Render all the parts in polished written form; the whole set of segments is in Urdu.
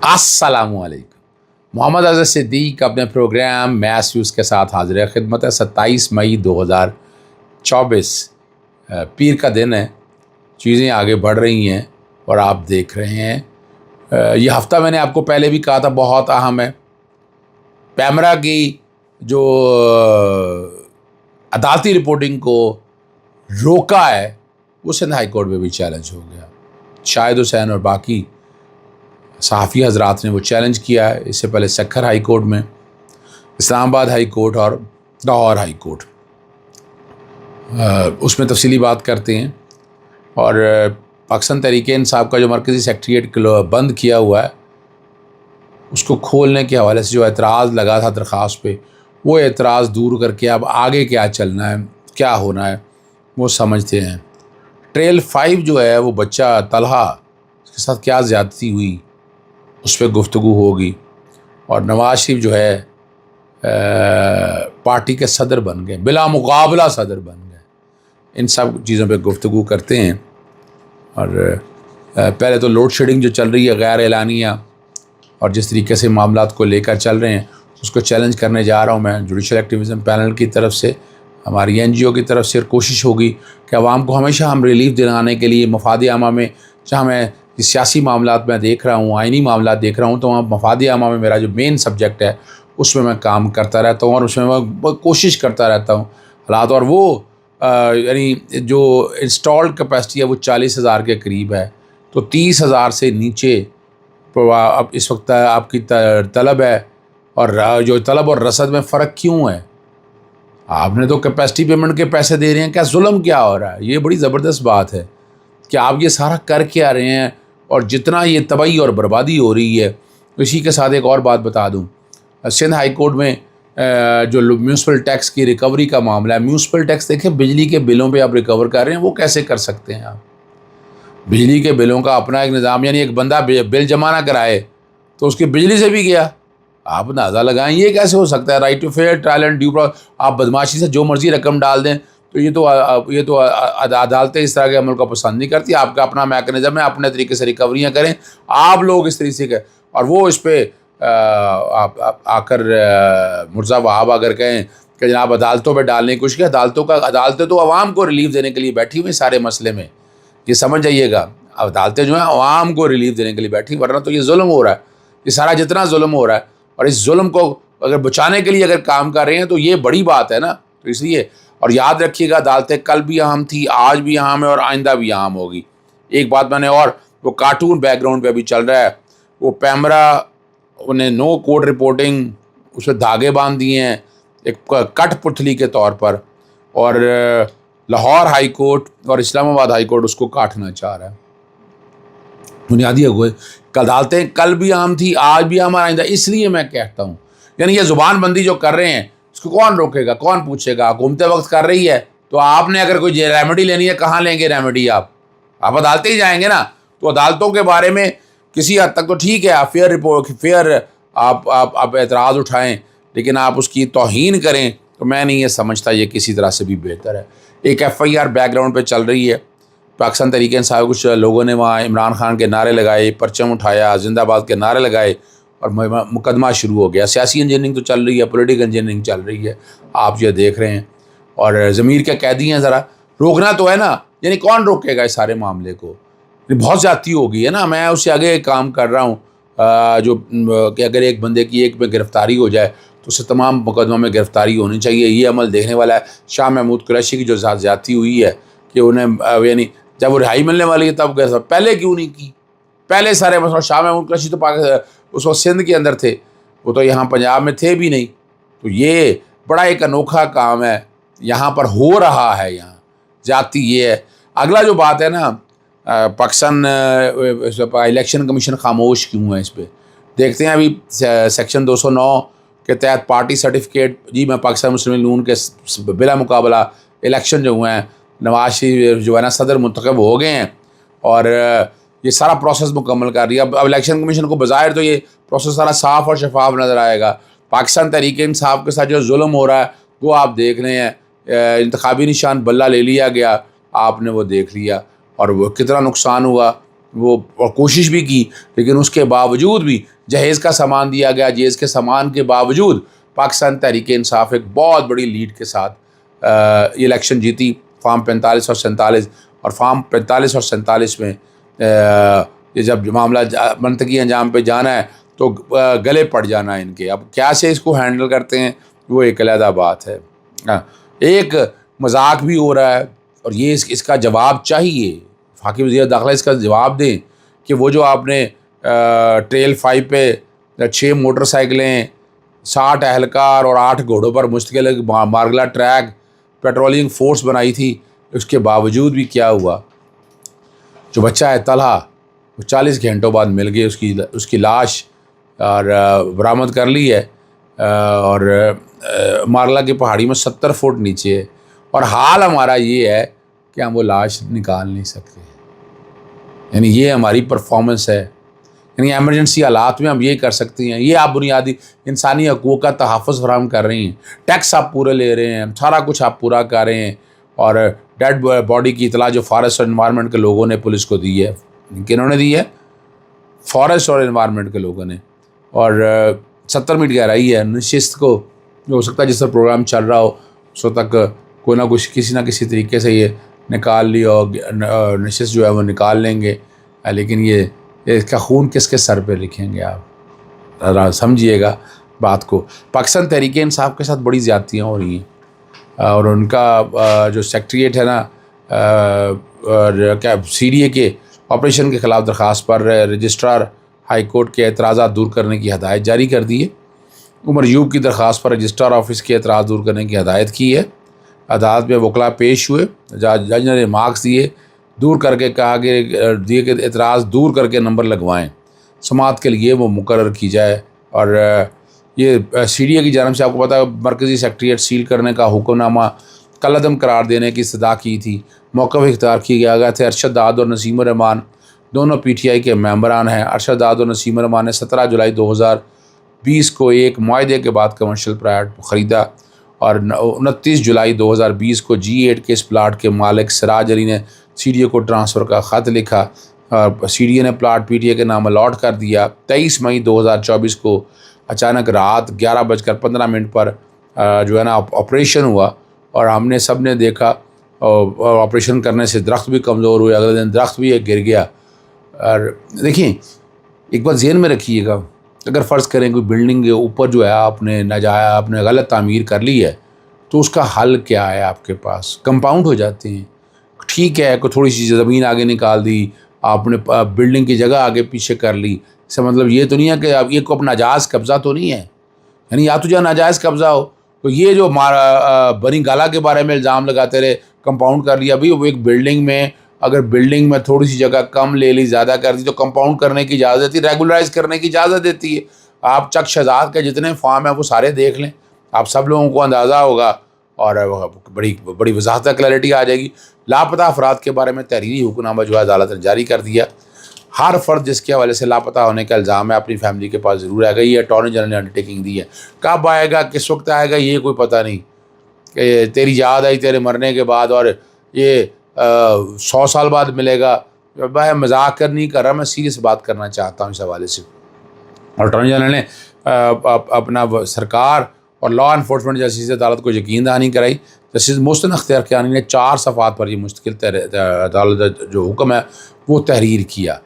السلام علیکم. محمد اظہر صدیق اپنے پروگرام میس ویوز کے ساتھ حاضر خدمت ہے. 27 مئی 2024 پیر کا دن ہے. چیزیں آگے بڑھ رہی ہیں اور آپ دیکھ رہے ہیں. یہ ہفتہ میں نے آپ کو پہلے بھی کہا تھا بہت اہم ہے. پیمرا کی جو عدالتی رپورٹنگ کو روکا ہے وہ سندھ ہائی کورٹ میں بھی چیلنج ہو گیا. شاہد حسین اور باقی صحافی حضرات نے وہ چیلنج کیا ہے. اس سے پہلے سکھر ہائی کورٹ میں، اسلام آباد ہائی کورٹ اور لاہور ہائی کورٹ. اس میں تفصیلی بات کرتے ہیں. اور پاکستان تحریک انصاف کا جو مرکزی سیکریٹریٹ بند کیا ہوا ہے اس کو کھولنے کے حوالے سے جو اعتراض لگا تھا درخواست پہ، وہ اعتراض دور کر کے اب آگے کیا چلنا ہے، کیا ہونا ہے وہ سمجھتے ہیں. ٹریل 5 جو ہے وہ بچہ طلحہ، اس کے ساتھ کیا زیادتی ہوئی اس پہ گفتگو ہوگی. اور نواز شریف جو ہے پارٹی کے صدر بن گئے، بلا مقابلہ صدر بن گئے. ان سب چیزوں پہ گفتگو کرتے ہیں. اور پہلے تو لوڈ شیڈنگ جو چل رہی ہے غیر اعلانیہ اور جس طریقے سے معاملات کو لے کر چل رہے ہیں اس کو چیلنج کرنے جا رہا ہوں میں. جوڈیشل ایکٹیویزم پینل کی طرف سے، ہماری NGO کی طرف سے کوشش ہوگی کہ عوام کو ہمیشہ ہم ریلیف دلانے کے لیے مفاد عامہ میں، جہاں میں سیاسی معاملات میں دیکھ رہا ہوں، آئینی معاملات دیکھ رہا ہوں، تو وہاں مفاد عامہ میں میرا جو مین سبجیکٹ ہے اس میں کام کرتا رہتا ہوں اور اس میں میں کوشش کرتا رہتا ہوں حالات. اور وہ یعنی جو انسٹالڈ کیپیسٹی ہے وہ 40,000 کے قریب ہے. تو 30,000 سے نیچے اب اس وقت آپ کی طلب ہے. اور جو طلب اور رسد میں فرق کیوں ہے؟ آپ نے تو کیپیسٹی پیمنٹ کے پیسے دے رہے ہیں. کیا ظلم کیا ہو رہا ہے؟ یہ بڑی زبردست بات ہے کہ آپ یہ سارا کر کے آ رہے ہیں. اور جتنا یہ تباہی اور بربادی ہو رہی ہے، اسی کے ساتھ ایک اور بات بتا دوں. سندھ ہائی کورٹ میں جو میونسپل ٹیکس کی ریکوری کا معاملہ ہے، میونسپل ٹیکس دیکھیں بجلی کے بلوں پہ آپ ریکور کر رہے ہیں، وہ کیسے کر سکتے ہیں آپ؟ بجلی کے بلوں کا اپنا ایک نظام، یعنی ایک بندہ بل جمع نہ کرائے تو اس کی بجلی سے بھی گیا. آپ اندازہ لگائیں یہ کیسے ہو سکتا ہے؟ Right to fair trial and due آپ بدماشی سے جو مرضی رقم ڈال دیں تو یہ تو عدالتیں اس طرح کے عمل کو پسند نہیں کرتی. آپ کا اپنا میکانزم ہے، اپنے طریقے سے ریکوریاں کریں. آپ لوگ اس طریقے سے اور وہ اس پہ آ کر مرزا وہاب اگر کہیں کہ جناب عدالتوں پہ ڈالنے کی کوشش کی، عدالتیں تو عوام کو ریلیف دینے کے لیے بیٹھی ہوئی سارے مسئلے میں. یہ سمجھ جائیے گا، عدالتیں جو ہیں عوام کو ریلیف دینے کے لیے بیٹھی، ورنہ تو یہ ظلم ہو رہا ہے. یہ سارا جتنا ظلم ہو رہا ہے اور اس ظلم کو اگر بچانے کے لیے اگر کام کر رہے ہیں تو یہ بڑی بات ہے نا. تو اس لیے اور یاد رکھیے گا عدالتیں کل بھی اہم تھی، آج بھی اہم ہے اور آئندہ بھی اہم ہوگی. ایک بات میں نے اور وہ کارٹون بیک گراؤنڈ پہ ابھی چل رہا ہے، وہ پیمرا انہیں نو کورٹ رپورٹنگ اس پہ دھاگے باندھ دیے ہیں ایک کٹ پتلی کے طور پر. اور لاہور ہائی کورٹ اور اسلام آباد ہائی کورٹ اس کو کاٹنا چاہ رہا ہے. بنیادی ہوئے عدالتیں کل بھی اہم تھی، آج بھی اہم، آئندہ. اس لیے میں کہتا ہوں یعنی یہ زبان بندی جو کر رہے ہیں اس کو کون روکے گا، کون پوچھے گا؟ حکومت وقت کر رہی ہے تو آپ نے اگر کوئی ریمیڈی لینی ہے کہاں لیں گے ریمیڈی؟ آپ عدالتیں ہی جائیں گے نا. تو عدالتوں کے بارے میں کسی حد تک تو ٹھیک ہے، آپ فیئر آپ اعتراض اٹھائیں، لیکن آپ اس کی توہین کریں تو میں نہیں یہ سمجھتا یہ کسی طرح سے بھی بہتر ہے. ایک FIR بیک گراؤنڈ پہ چل رہی ہے. پاکستان تحریک انصاف کچھ لوگوں نے وہاں عمران خان کے نعرے لگائے، پرچم اٹھایا، زندہ باد کے نعرے لگائے اور مقدمہ شروع ہو گیا. سیاسی انجینئرنگ تو چل رہی ہے، پولیٹیکل انجینئرنگ چل رہی ہے، آپ یہ دیکھ رہے ہیں. اور ضمیر کے قیدی ہیں، ذرا روکنا تو ہے نا. یعنی کون روکے گا اس سارے معاملے کو؟ بہت زیادتی ہو گئی ہے نا. میں اس سے آگے کام کر رہا ہوں جو کہ اگر ایک بندے کی ایک میں گرفتاری ہو جائے تو اسے تمام مقدموں میں گرفتاری ہونی چاہیے. یہ عمل دیکھنے والا ہے. شاہ محمود قریشی کی جو زیادتی ہوئی ہے کہ انہیں یعنی جب وہ رہائی ملنے والی ہے تب پہلے کیوں نہیں کی؟ پہلے سارے مسئلہ شاہ محمود قریشی تو اس وقت سندھ کے اندر تھے، وہ تو یہاں پنجاب میں تھے بھی نہیں. تو یہ بڑا ایک انوکھا کام ہے یہاں پر ہو رہا ہے. یہاں زیادتی یہ ہے. اگلا جو بات ہے نا، پاکستان الیکشن کمیشن خاموش کیوں ہے؟ اس پہ دیکھتے ہیں. ابھی سیکشن 209 کے تحت پارٹی سرٹیفکیٹ، جی میں پاکستان مسلم نون کے بلا مقابلہ الیکشن جو ہوئے ہیں، نواز شریف جو ہے نا صدر منتخب ہو گئے ہیں اور یہ سارا پروسیس مکمل کر رہی ہے. اب الیکشن کمیشن کو بظاہر تو یہ پروسیس سارا صاف اور شفاف نظر آئے گا. پاکستان تحریک انصاف کے ساتھ جو ظلم ہو رہا ہے وہ آپ دیکھ رہے ہیں. انتخابی نشان بلہ لے لیا گیا، آپ نے وہ دیکھ لیا اور وہ کتنا نقصان ہوا. وہ اور کوشش بھی کی، لیکن اس کے باوجود بھی جہیز کا سامان دیا گیا، جہیز کے سامان کے باوجود پاکستان تحریک انصاف ایک بہت بڑی لیڈ کے ساتھ یہ الیکشن جیتی، فارم 45 اور 47، اور فارم 45 اور 47 میں یہ جب معاملہ منطقی انجام پہ جانا ہے تو گلے پڑ جانا ہے ان کے. اب کیا سے اس کو ہینڈل کرتے ہیں وہ ایک علیحدہ بات ہے. ایک مذاق بھی ہو رہا ہے، اور یہ اس کا جواب چاہیے، وفاقی وزیر داخلہ اس کا جواب دیں کہ وہ جو آپ نے ٹریل 5 پہ 6 موٹر سائیکلیں، 60 اہلکار اور 8 گھوڑوں پر مشتمل مارگلا ٹریک پیٹرولنگ فورس بنائی تھی، اس کے باوجود بھی کیا ہوا؟ جو بچہ ہے طلحہ، وہ 40 گھنٹوں بعد مل گئی، اس کی لاش اور برآمد کر لی ہے، اور مارگلا کی پہاڑی میں 70 فٹ نیچے ہے، اور حال ہمارا یہ ہے کہ ہم وہ لاش نکال نہیں سکتے. یعنی یہ ہماری پرفارمنس ہے. یعنی ایمرجنسی حالات میں ہم یہ کر سکتے ہیں، یہ آپ بنیادی انسانی حقوق کا تحفظ فراہم کر رہی ہیں، ٹیکس آپ پورے لے رہے ہیں، سارا کچھ آپ پورا کر رہے ہیں، اور ڈیڈ باڈی کی اطلاع جو فارسٹ اور انوائرمنٹ کے لوگوں نے پولیس کو دی ہے، کنہوں نے دی ہے؟ فارسٹ اور انوائرمنٹ کے لوگوں نے. اور 70 منٹ گہرائی ہے. نشست کو جو ہو سکتا ہے جس طرح پروگرام چل رہا ہو اس وقت تک کوئی نہ کچھ کسی نہ کسی طریقے سے یہ نکال لی، اور نشست جو ہے وہ نکال لیں گے، لیکن یہ اس کا خون کس کے سر پہ لکھیں گے؟ آپ سمجھیے گا بات کو. پاکستان تحریک انصاف کے ساتھ بڑی زیادتیاں ہو رہی ہیں، اور ان کا جو سیکریٹریٹ ہے نا، کیا CDA کے آپریشن کے خلاف درخواست پر رجسٹرار ہائی کورٹ کے اعتراضات دور کرنے کی ہدایت جاری کر دی ہے. عمر ایوب کی درخواست پر رجسٹرار آفس کے اعتراض دور کرنے کی ہدایت کی ہے. عدالت میں وکلاء پیش ہوئے، جج نے ریمارکس دیے، دور کر کے کہا کہ اعتراض دور کر کے نمبر لگوائیں، سماعت کے لیے وہ مقرر کی جائے. اور یہ CDA کی جانب سے آپ کو پتہ ہے مرکزی سیکریٹریٹ سیل کرنے کا حکم نامہ کالعدم قرار دینے کی استدعا کی تھی. موقف اختیار کیے گئے تھے. ارشد داد اور نسیم الرحمان دونوں PTI کے ممبران ہیں. ارشد داد اور نسیم الرحمان نے 17 جولائی 2020 کو ایک معاہدے کے بعد کمرشل پلاٹ خریدا، اور 29 جولائی 2020 کو G8 کے اس پلاٹ کے مالک سراج علی نے CDA کو ٹرانسفر کا خط لکھا، اور CDA نے پلاٹ PTI کے نام الاٹ کر دیا. 23 مئی 2024 کو اچانک رات 11:15 پر جو ہے نا آپریشن ہوا، اور ہم نے سب نے دیکھا، اور آپریشن کرنے سے درخت بھی کمزور ہوئے. اگلے دن درخت بھی ایک گر گیا. اور دیکھیں ایک بات ذہن میں رکھیے گا، اگر فرض کریں کوئی بلڈنگ کے اوپر جو ہے آپ نے غلط تعمیر کر لی ہے، تو اس کا حل کیا ہے؟ آپ کے پاس کمپاؤنڈ ہو جاتے ہیں. ٹھیک ہے، کوئی تھوڑی سی زمین آگے نکال دی، آپ نے بلڈنگ کی جگہ آگے پیچھے کر لی، اس کا مطلب یہ تو نہیں ہے کہ اب یہ کوئی ناجائز قبضہ تو نہیں ہے. یعنی یا تو جہاں ناجائز قبضہ ہو، تو یہ جو بنی گالا کے بارے میں الزام لگاتے رہے کمپاؤنڈ کر لیا. ابھی وہ ایک بلڈنگ میں اگر بلڈنگ میں تھوڑی سی جگہ کم لے لی، زیادہ کر دی، تو کمپاؤنڈ کرنے کی اجازت دیتی ہے، ریگولرائز کرنے کی اجازت دیتی ہے. آپ چک شہزاد کے جتنے فارم ہیں وہ سارے دیکھ لیں، آپ سب لوگوں کو اندازہ ہوگا، اور بڑی وضاحت کلیئرٹی آ جائے گی. لاپتہ افراد کے بارے میں تحریری حکم نامہ جو ہے عدالت نے جاری کر دیا. ہر فرد جس کے حوالے سے لاپتہ ہونے کا الزام ہے اپنی فیملی کے پاس ضرور آئے گا. یہ اٹارنی جنرل نے انڈرٹیکنگ دی ہے. کب آئے گا، کس وقت آئے گا، یہ کوئی پتہ نہیں. کہ تیری یاد آئی تیرے مرنے کے بعد، اور یہ 100 سال بعد ملے گا. میں مذاق نہیں کر رہا، میں سیریس بات کرنا چاہتا ہوں اس حوالے سے. اور اٹارنی جنرل نے اپنا سرکار اور لا انفورسمنٹ جسٹس عدالت کو یقین دہانی کرائی. جسٹس محسن اختیار کیانی نے 4 صفحات پر یہ مستقل عدالت جو حکم ہے وہ تحریر کیا.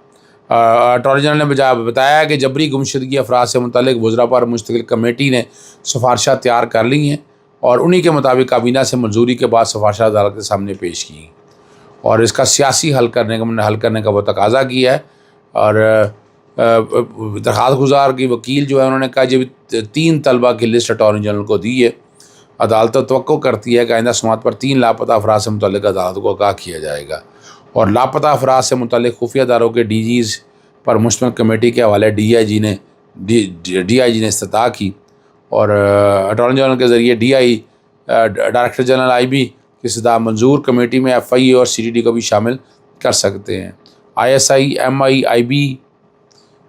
اٹارنی جنرل نے بتایا کہ جبری گمشدگی افراد سے متعلق وزراء پر مستقل کمیٹی نے سفارشات تیار کر لی ہیں، اور انہی کے مطابق کابینہ سے منظوری کے بعد سفارشات عدالت کے سامنے پیش کی، اور اس کا سیاسی حل کرنے کا وہ تقاضا کیا ہے. اور درخواست گزار کی وکیل جو ہے انہوں نے کہا جب 3 طلبہ کی لسٹ اٹارنی جنرل کو دی ہے. عدالت توقع کرتی ہے کہ آئندہ سماعت پر 3 لاپتہ افراد سے متعلق عدالت کو آگاہ کیا جائے گا. اور لاپتہ افراد سے متعلق خفیہ اداروں کے DGs پر مشتمل کمیٹی کے حوالے DIG نے استدعا کی، اور اٹارنی جنرل کے ذریعے ڈائریکٹر جنرل IB کی استدعا منظور کمیٹی میں FIA اور CTD کو بھی شامل کر سکتے ہیں. ISI MI IB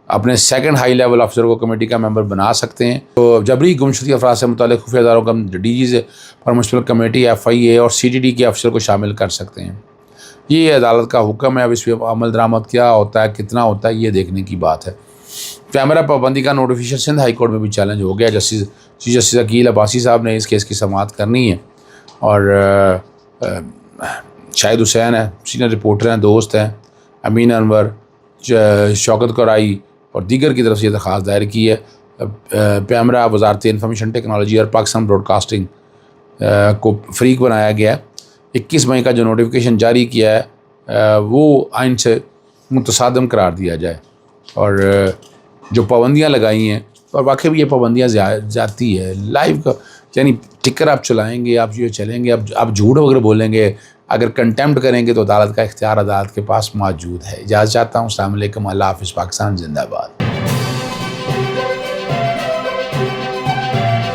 اپنے سیکنڈ ہائی لیول افسر کو کمیٹی کا ممبر بنا سکتے ہیں. تو جبری گمشدگی افراد سے متعلق خفیہ اداروں کا DGs پر مشتمل کمیٹی FIA اور CTD کے افسر کو شامل کر سکتے ہیں. یہ عدالت کا حکم ہے. اب اس پہ عمل درآمد کیا ہوتا ہے, کتنا ہوتا ہے, یہ دیکھنے کی بات ہے. کیمرہ پابندی کا نوٹیفیکیشن سندھ ہائی کورٹ میں بھی چیلنج ہو گیا. چیف جسٹس عقیل عباسی صاحب نے اس کیس کی سماعت کرنی ہے, اور شاہد حسین ہے, سینئر رپورٹر ہیں, دوست ہیں, امین انور, شوکت قرائی اور دیگر کی طرف سے یہ درخواست دائر کی ہے. پیمرا وزارت انفارمیشن ٹیکنالوجی اور پاکستان براڈ کاسٹنگ کو فریق بنایا گیا ہے. 21 مئی کا جو نوٹیفیکیشن جاری کیا ہے وہ آئین سے متصادم قرار دیا جائے, اور جو پابندیاں لگائی ہیں, اور واقعی بھی یہ پابندیاں جاتی ہے لائیو کا, یعنی ٹکر آپ چلائیں گے, آپ یہ چلیں گے, آپ جھوٹ وغیرہ بولیں گے, اگر کنٹیمپٹ کریں گے تو عدالت کا اختیار عدالت کے پاس موجود ہے. اجازت چاہتا ہوں. السلام علیکم. اللہ حافظ. پاکستان زندہ باد.